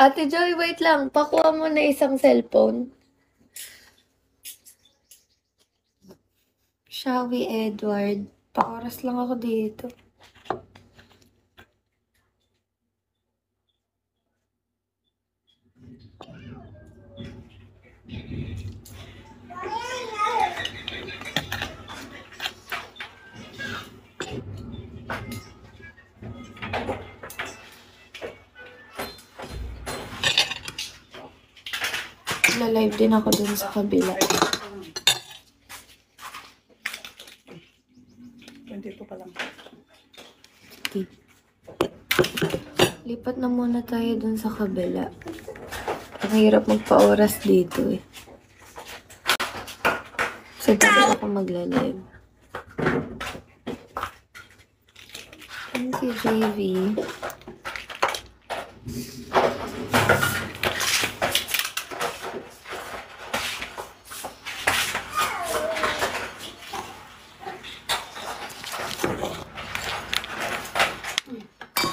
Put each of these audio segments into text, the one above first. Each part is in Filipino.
Ate Joy, wait lang. Pakuha mo na isang cellphone. Shawi Edward. Pa-oras lang ako dito. Live din ako dun sa kabila. 22 pa lang. Okay. Lipat na muna tayo dun sa kabila. Ang hirap magpa-oras dito eh. So, dapat ako magla-live. Thank you, JV.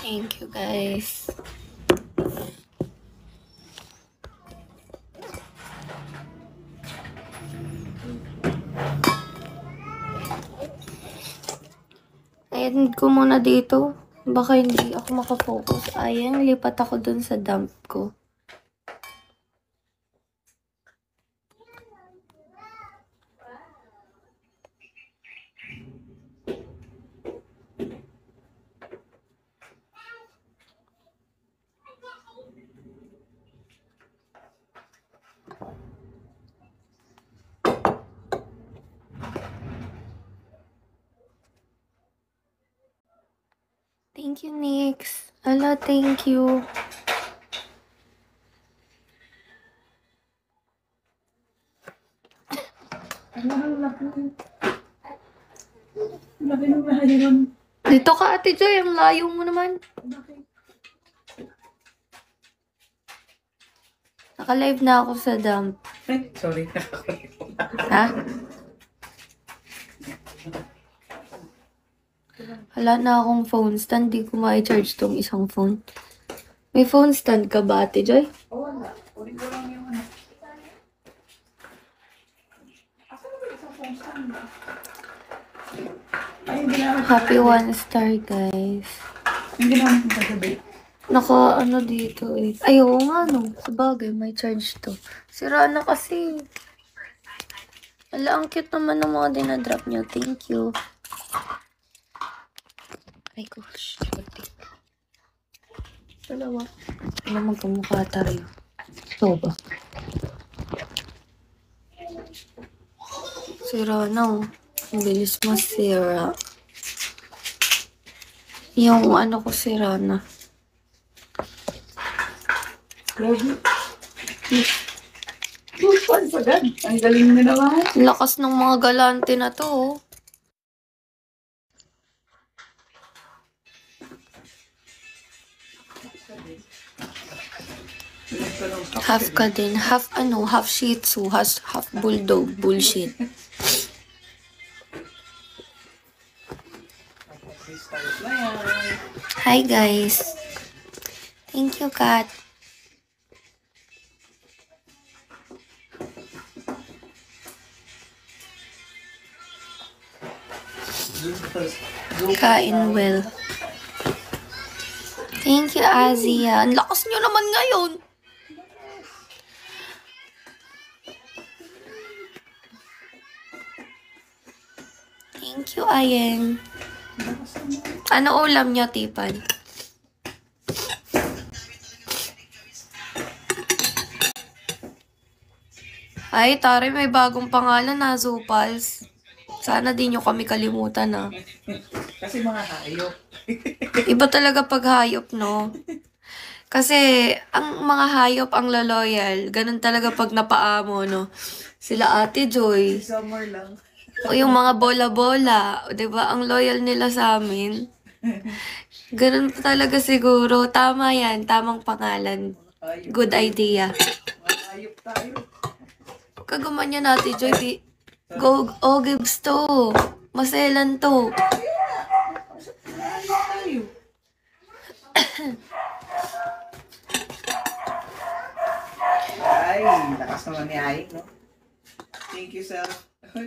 Thank you, guys. Ayan ko muna dito. Baka hindi ako makafocus. Ayan, lipat ako dun sa dump ko. Thank you, Nix. Ala, thank you. Dito ka, Ate Joy. Ang layo mo naman. Naka-live na ako sa dump. Ay, sorry. Ha? Wala na akong phone stand. Di ko ma-charge tong isang phone. May phone stand ka ba, Ate Joy? Oo, wala. Kunin ko lang yung ano. Asan ba isang phone stand? Ay, hindi naman. Happy 1 star, guys. Hindi naman kung kagabi. Naka, ano dito eh. Ay, oo nga, no. Sabagay, may charge to. Sira na kasi. Ala, ang cute naman ng mga dinadrop nyo. Thank you. Ay, gosh. Dalawa. Ano magkamukha tayo? Ito ba? Sira na, oh. Ang bilis masira. Yung ano ko sira na. Grabe. Buwan pa gan. Ang galing na naman. Lakas ng mga galante na to, oh. Half ka din. Half ano, half shih tzu, half bulldog. Bullshit. Hi, guys. Thank you, Kat. Kain well. Thank you, Azia. Ang lakas nyo naman ngayon. Thank you, Ayen. Ano ulam nyo, Tipan? Ay, Tari, may bagong pangalan na, Zupals. Sana di nyo kami kalimutan, ah. Kasi mga hayop. Iba talaga pag hayop, no? Kasi, ang mga hayop ang loyal. Ganun talaga pag napaamo, no? Sila Ate Joy. Summer lang. O yung mga bola-bola. O, diba? Ang loyal nila sa amin. Ganun pa talaga siguro. Tama yan. Tamang pangalan. Good idea. Mga hayop tayo. Kagaman yan, Ate Joy. Go, Gibbs to. Maselan to. Hayop tayo. Ay, lakas naman ni Ay, no? Thank you, sir. Ay,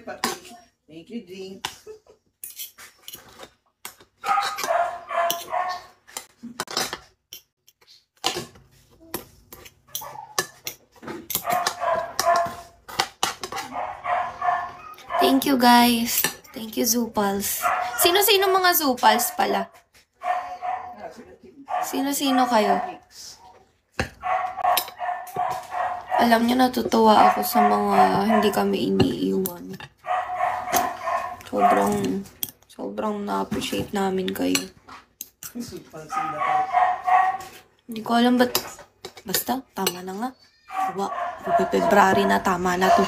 thank you, Jing. Thank you, guys. Thank you, Zupals. Sino-sino mga Zupals pala? Sino-sino kayo? Alam niyo, natutuwa ako sa mga hindi kami iniiwan. Sobrang na-appreciate namin kayo. Hindi ko alam ba't... Basta, tama na nga. February na, tama na to.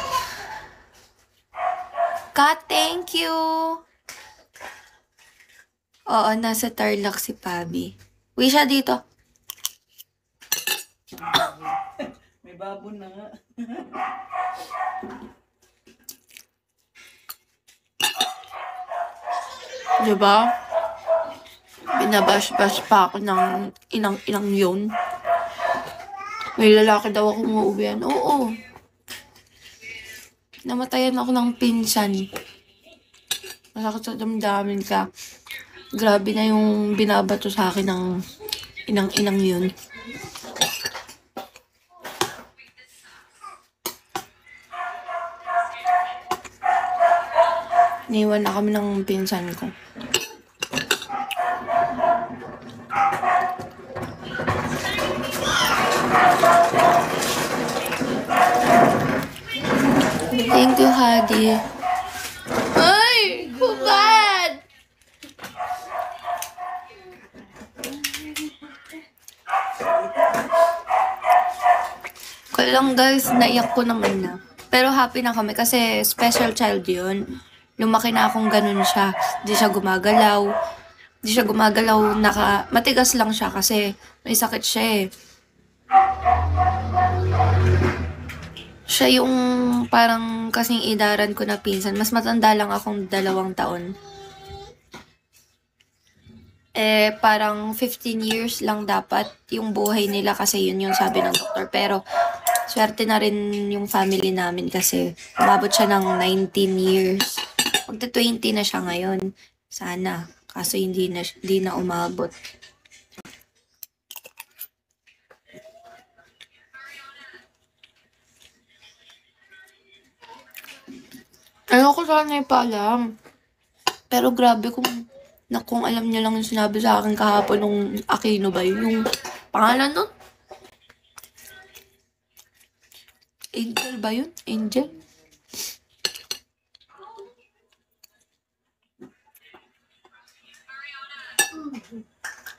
Kat, thank you! Oo, nasa Tarlac si Pabi. Uwi siya dito. May babon na nga. Diba? Binabash-bash pa ako ng inang yun. May lalaki daw akong uuwihan. Oo. Namatayan ako ng pinsan. Masakit sa damdamin ka. Grabe na yung binabato sa akin ng inang yun. Iniwan na kami ng pinsan ko. Thank you, Hadi. Ay! Bubad! Kaya lang guys, naiyak ko naman na. Pero happy na kami kasi special child yun. Lumaki na akong ganun siya. Di siya gumagalaw. Matigas lang siya kasi may sakit siya eh. Siya yung parang kasing idaran ko na pinsan. Mas matanda lang akong 2 taon. Parang 15 years lang dapat yung buhay nila kasi yun yung sabi ng doktor. Pero, swerte na rin yung family namin kasi umabot siya ng 19 years. Magta-20 na siya ngayon. Sana. Kaso hindi na umabot. Ayoko sana ipaalam. Pero grabe kung alam niya lang yung sinabi sa akin kahapon nung Aquino ba yun? Yung pangalan nun? Angel ba yun? Angel?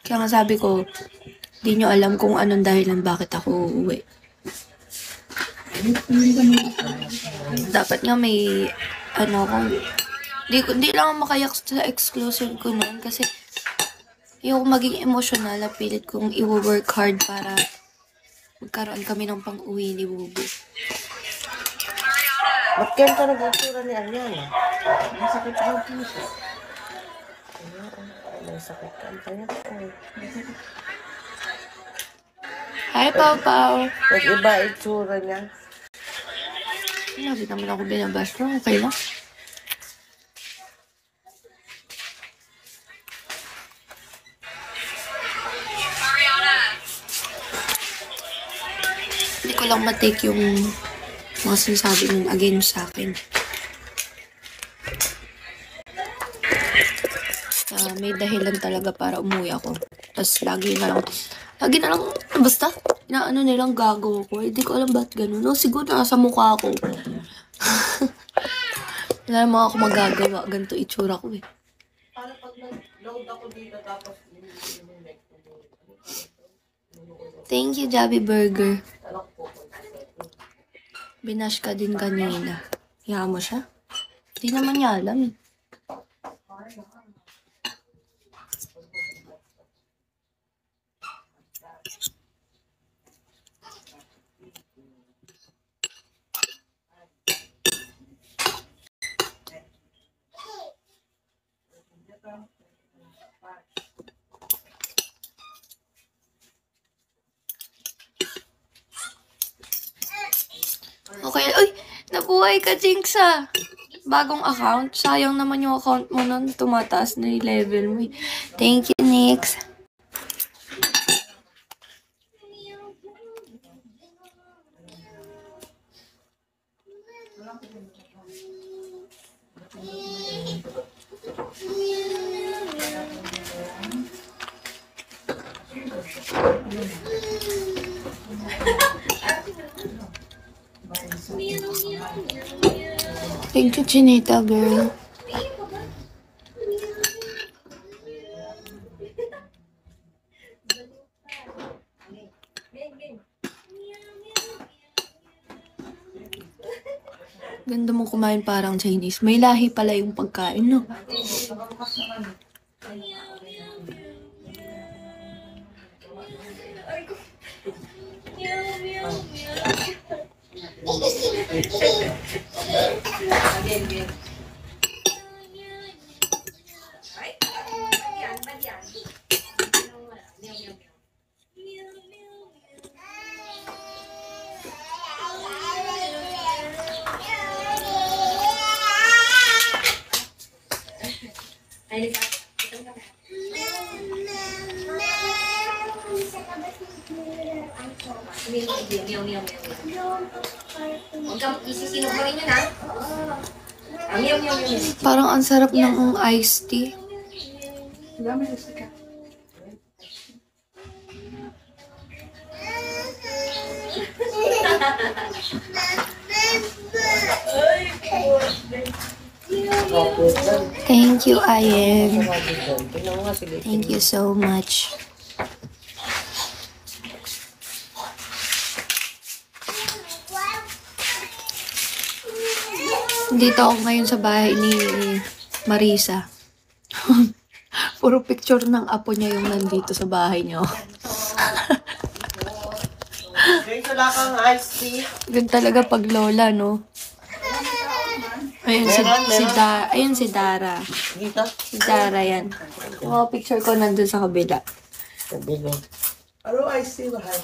Kaya nga sabi ko, di nyo alam kung anong dahilan bakit ako uuwi. Dapat nga may di lang ako makayak sa exclusion ko noon kasi yung maging emotional na pilit kong i-work hard para magkaroon kami ng pang-uwi ni Bubu. Ba't ganito nag-utura ni Ariana? May sakit daw po siya. May sakit ka. Kaya po. Hi, Pao Pao! Nag-iba itsura niya. Lagi naman ako binabash pero okay lang. Hindi ko lang matake yung mga sinasabi ng against sa akin. May dahilan talaga para umuwi ako. Tapos lagi na lang, basta, inaano nilang gago ko. Hindi ko alam ba't ganun. No, siguro nasa mukha ko. Wala naman ako magagawa. Ganito itsura ko eh. Para pag nag-load ako dito tapos Thank you, Jabby Burger. Binash ka din kanina. Hiya mo siya? Hindi naman niya alam eh. Mabuhay ka, Jinx, ah. Bagong account. Sayang naman yung account mo nun. Tumataas na yung level mo. Thank you, Nix. Thank you, Chinita girl. Ganda mo kumain parang Chinese. May lahi pala yung pagkain, no? Parang ang sarap ng iced tea. Thank you, Ayen. Thank you so much. Dito ako ngayon sa bahay ni Marisa. Puro picture ng apo niya yung nandito sa bahay niyo. Guys, wala kang iced tea. Yun talaga pag lola, no? Ayun ayun si Dara. Dito? Si Dara yan. Yung mga picture ko nandun sa kabila. Sabihin. Ano iced tea, mahal?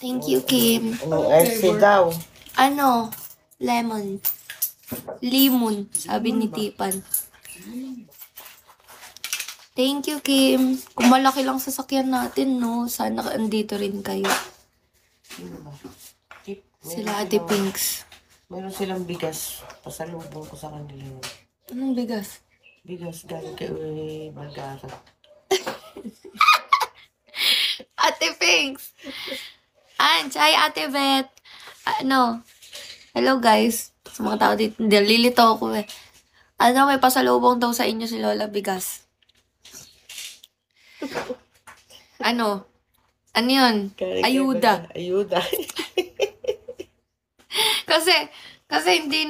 Thank you, Kim. Anong iced tea daw? Ano? Lemon. Limon, sabi ni Tipan. Thank you, Kim. Kung malaki lang sasakyan natin, no? Sana andito rin kayo. Sila Ate Pinks. Meron silang bigas. Pasalubong ko sa kanila. Anong bigas? Bigas galing kay Magara. Ate Pinks! Hi, Ate Beth! Hello guys. Sa mga tao dito, nalilito ako eh. May pasalubong daw sa inyo si Lola Bigas. Ano yun? Ayuda. Ayuda. Kasi hindi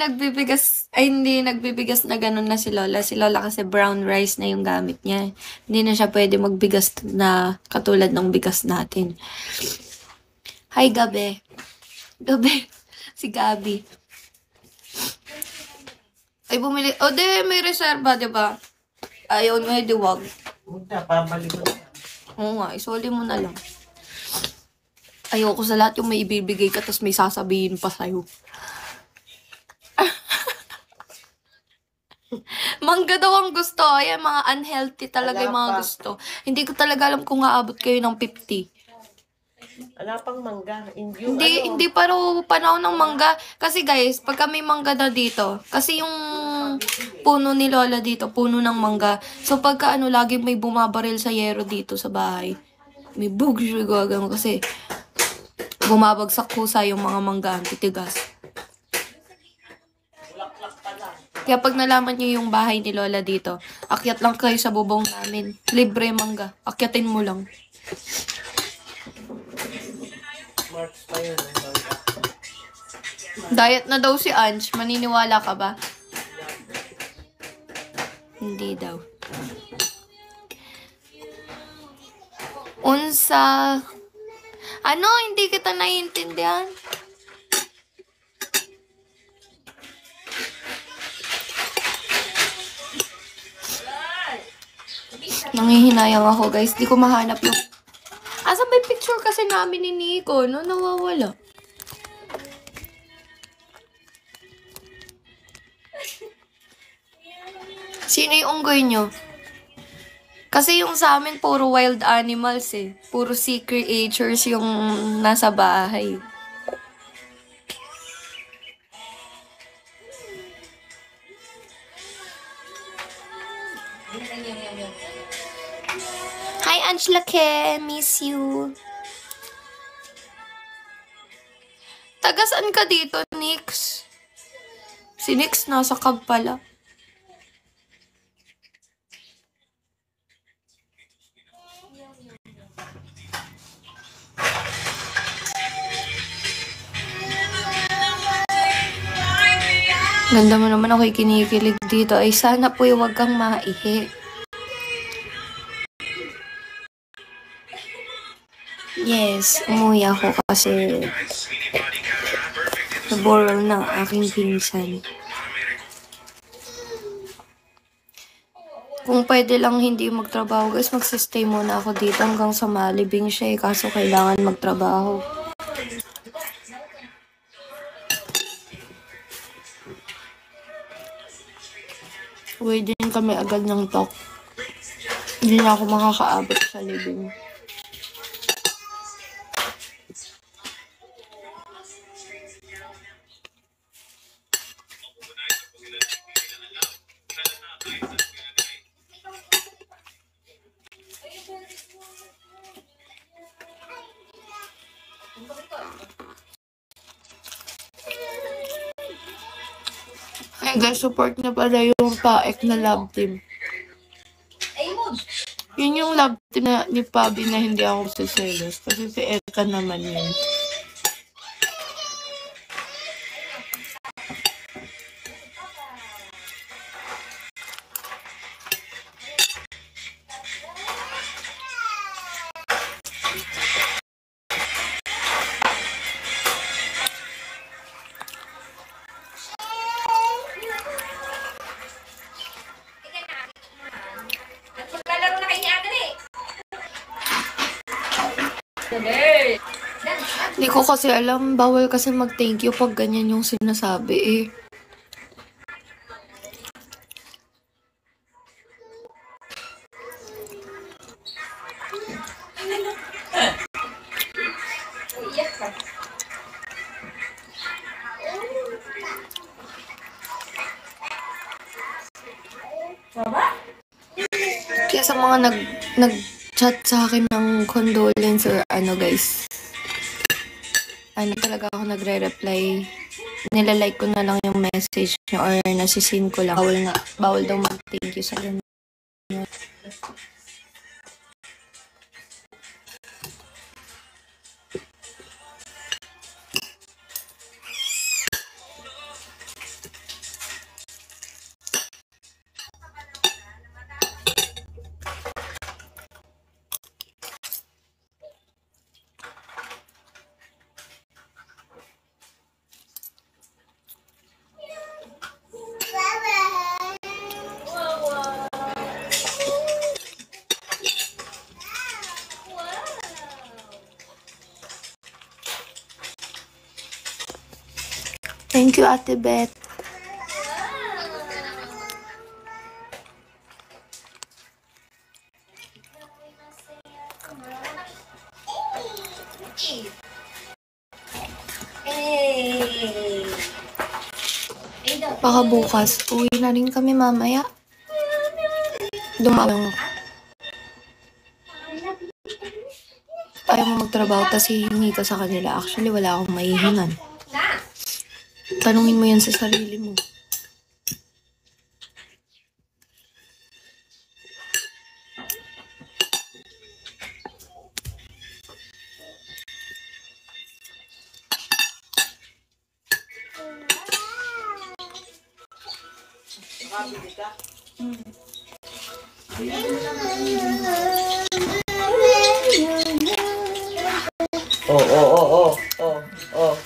nagbibigas na ganun na si Lola. Si Lola kasi brown rice na yung gamit niya. Hindi na siya pwede magbigas na katulad ng bigas natin. Hi, Gabi. Si Gabi. Ay, bumili. May reserva, diba? Ayaw mo, wag. Huwag na, pabalik mo na. Oo nga, isoli mo na lang. Ayoko sa lahat yung may ibibigay ka tapos may sasabihin pa sa'yo. Mangga daw ang gusto. Ayan, mga unhealthy talaga yung mga gusto. Hindi ko talaga alam kung aabot kayo ng 50. Wala pang mangga. Hindi pa raw panahon ng mangga. Kasi guys, pagka may mangga na dito, kasi yung puno ni Lola dito, puno ng mangga. So pagka lagi may bumabaril sa yero dito sa bahay. May bugyo gagang kasi bumabagsak kusa yung mga mangga, titigas. Kaya pag nalaman niyo yung bahay ni Lola dito, akyat lang kayo sa bubong namin. Libre mangga. Akyatin mo lang. March pa yun. Diet na daw si Ange. Maniniwala ka ba? Hindi daw. Unsa? Hindi kita naiintindihan. Nangihinayang ako, guys. Di ko mahanap yung... Asa may picture kasi namin ni Nico, no? Nawawala. Sino yung unggoy nyo? Kasi yung sa amin, puro wild animals eh. Puro sea creatures yung nasa bahay. Hi, Angela Ke. Miss you. Taga-saan ka dito, Nix? Si Nix nasa cab pala. Ganda mo naman ako'y kinikilig dito. Ay, sana po huwag kang maihi. Yes, umuwi ako kasi naborol ng aking pinsan. Kung pwede lang hindi magtrabaho, guys, magsistay muna ako dito hanggang sa malibing siya eh. Kaso kailangan magtrabaho. Uwi din kami agad ng talk. Hindi na ako makakaabot sa living. Ay guys, support na pala yung Paek na love team. Yun yung love team na ni Pabi na hindi ako siselos. Kasi si Eka naman yun. Hindi ko kasi alam, bawal kasi mag-thank you pag ganyan yung sinasabi eh. Kaya sa mga nag-chat sa akin ng condolence or ano guys, ano talaga ako nagre-reply. Nilalike ko na lang yung message nyo or nasisin ko lang. Bawal daw mag-thank you sa ganyan. Thank you, Ate Beth. Baka bukas, uwi na rin kami mamaya. Dumawang ako. Ayaw mo magtrabaho, tas hihingi ka sa kanila. Actually, wala akong maihingan. Tanungin mo yan sa sarili mo.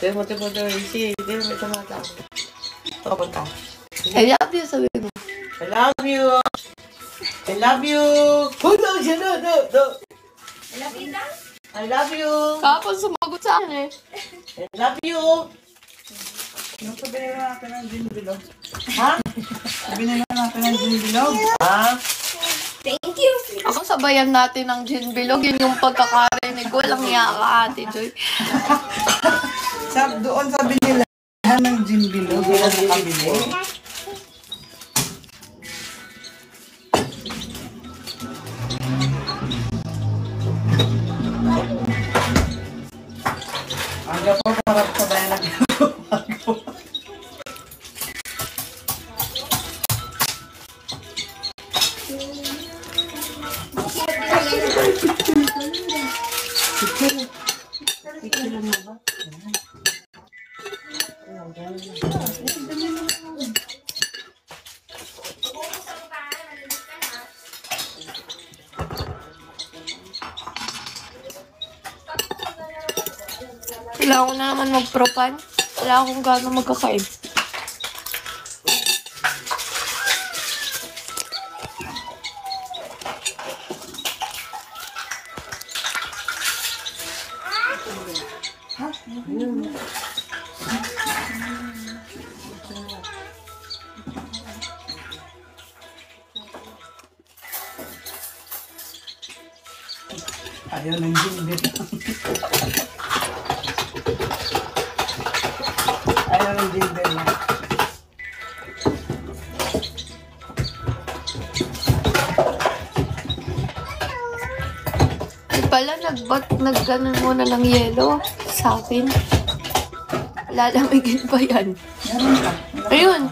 Temo, si, temo, tumata. Papunta. I love you, sabi mo. I love you. I love you. Hold on, no. I love you. Kapag sumagot sa akin eh. I love you. Ano sabihin natin ang din bilog? Ha? Sabi na natin ng gin bilog. Ha? Ako sabayan natin ng gin bilog. Yun yung pagkakarinig ko. Walang iya ka, Ate Joy. Doon sabi nila ng gin bilog. Doon sa kabili. Hanggang po parang sabayan ng ginagawa. Kailangan ko na naman mag-propan. Wala akong gano'ng magkakain. Ayaw ng gin bilog. Ayaw ng gin bilog. Ay pala, nag-ganon muna ng yelo sa akin. Lalamigin pa yan. Meron ka. Ayun.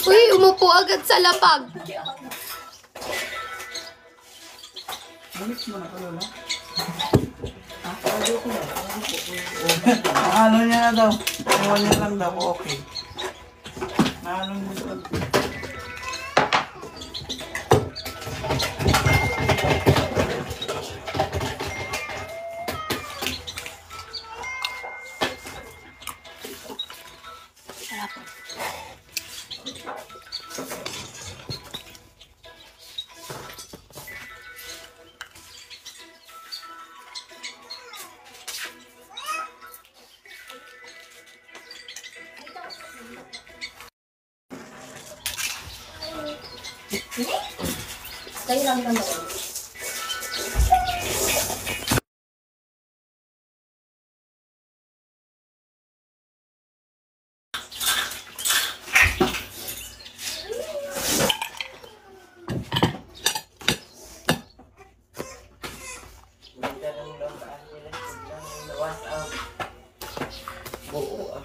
Uy, umupo agad sa lapag. Malis mo na ka, Lola. Nahalo niya na daw. Iwan niya lang daw. Okay. Nahalo niya daw. Kayo lang naman.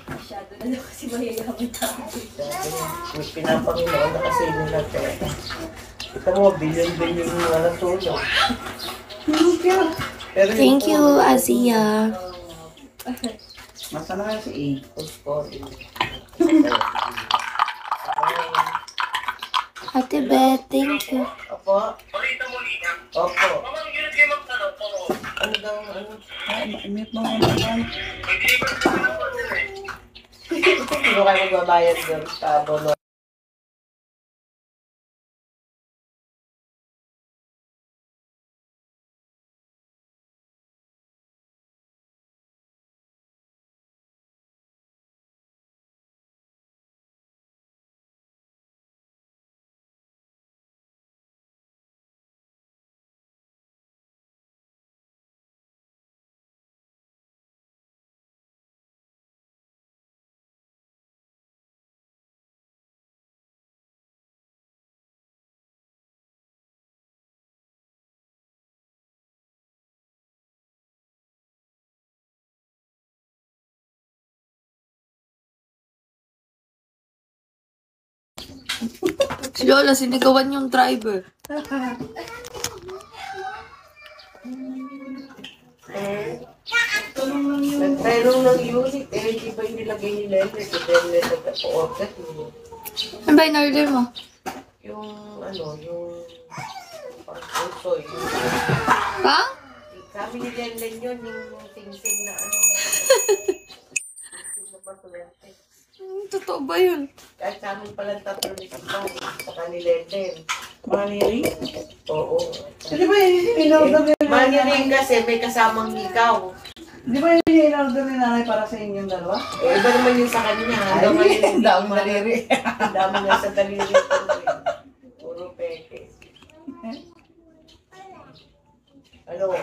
Masyado na daw kasi mayayaman tayo. May pinapanginoon na kasi nila ito. Ito mo, bilyon-bilyon yung mga natulog. Pero Thank you, Azia. Masa na nga si A? Ate Beth, thank you. Opo? Opo. Ano daw, ano? Mute mo naman. Sino kayo magbabayad doon sa abono? Si Lola, sinigawan yung driver. Nagtaylong ng unit, hindi ba yung nilagay nila yun? Dahil nagka-order mo. Ano ba yung order mo? Yung, yung pang-puso, yung... Ha? Kami ni Lenlen yun, yung sing-sing na Yung na maswerte. Totoo ba yun? Kahit sa amin palang tatlo ni Kipang, sa kanilenden. Maniri? Oo. Di ba in-order ni Maniling kasi may kasamang hikaw. Di ba in-order ni nanay para sa inyong dalawa? Eh, iba naman yun sa kanya. Hanggang ngayon, Ay, hindi dami ko daliri. Ang dami na sa daliri ko. Puro peke. Ano?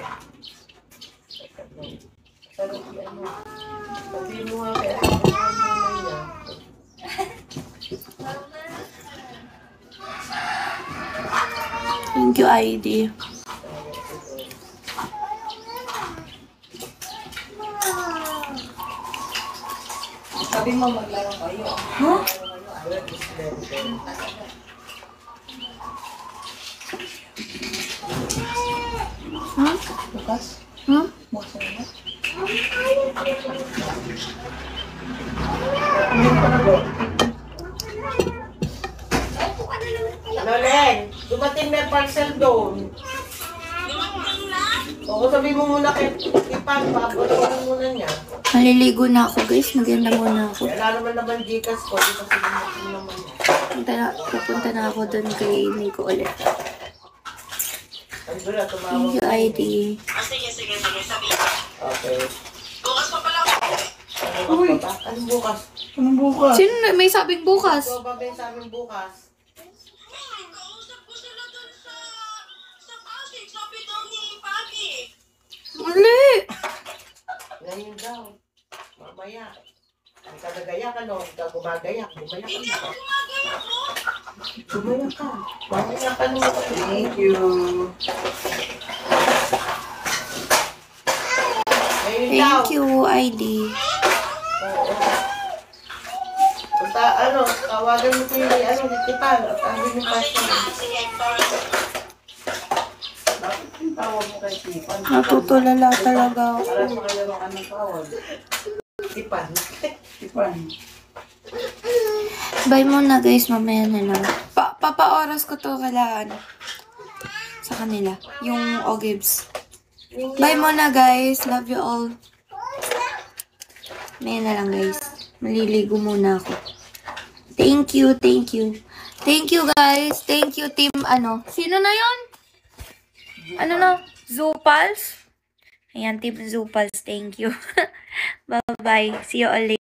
Sabi mo nga kaya niya. Thank you, ID. Sabi mo maglaro kayo. Huh? Bukas? Huh? Bukas na ba? Ano, Len? Dumating na yung parcel doon. Oo, sabi mo muna kay Ipan, pabutin muna niya. Maliligo na ako, guys. Maganda muna ako. Wala naman Gcash ko, di kasi dumating naman niya. Pupunta na ako dun kay Nico ulit. Ano na, tumawag. Thank you, ID. Sige, sabi. Okay. Bukas pa pala ako. Uy. Anong bukas? Anong bukas? Sino may sabing bukas? So, babay sa amin bukas. Kausap ko sila dun sa Pasig. Sabi daw ni Papi. Mali! Ngayon daw. Mamaya. Ang kadagaya ka, no? Ikaw gumagayak. Gumaya Hindi ka. ako gumagaya ko. Gumaya ka. Mamaya ka naman. Thank you. Ngayon daw. Thank you, ID. Oo. Punta, tawagan mo ko yung ni Tipan. At ano yung passion. Sige, parang Bakit yung tawag mo kay Tipan? Natutulala talaga ako. Para makalaro ka ng tawag. Tipan. Tipan. Bye muna, guys. Mamaya na lang. Papa-oras ko to kailangan. Sa kanila. Yung Ogibs. Bye muna, guys. Love you all. Mamaya na lang, guys. Maliligo muna ako. Thank you, thank you. Thank you, guys. Thank you, team, Sino na yon? Ano na? Zupals? Ayan, team Zupals. Thank you. Bye-bye. See you all later.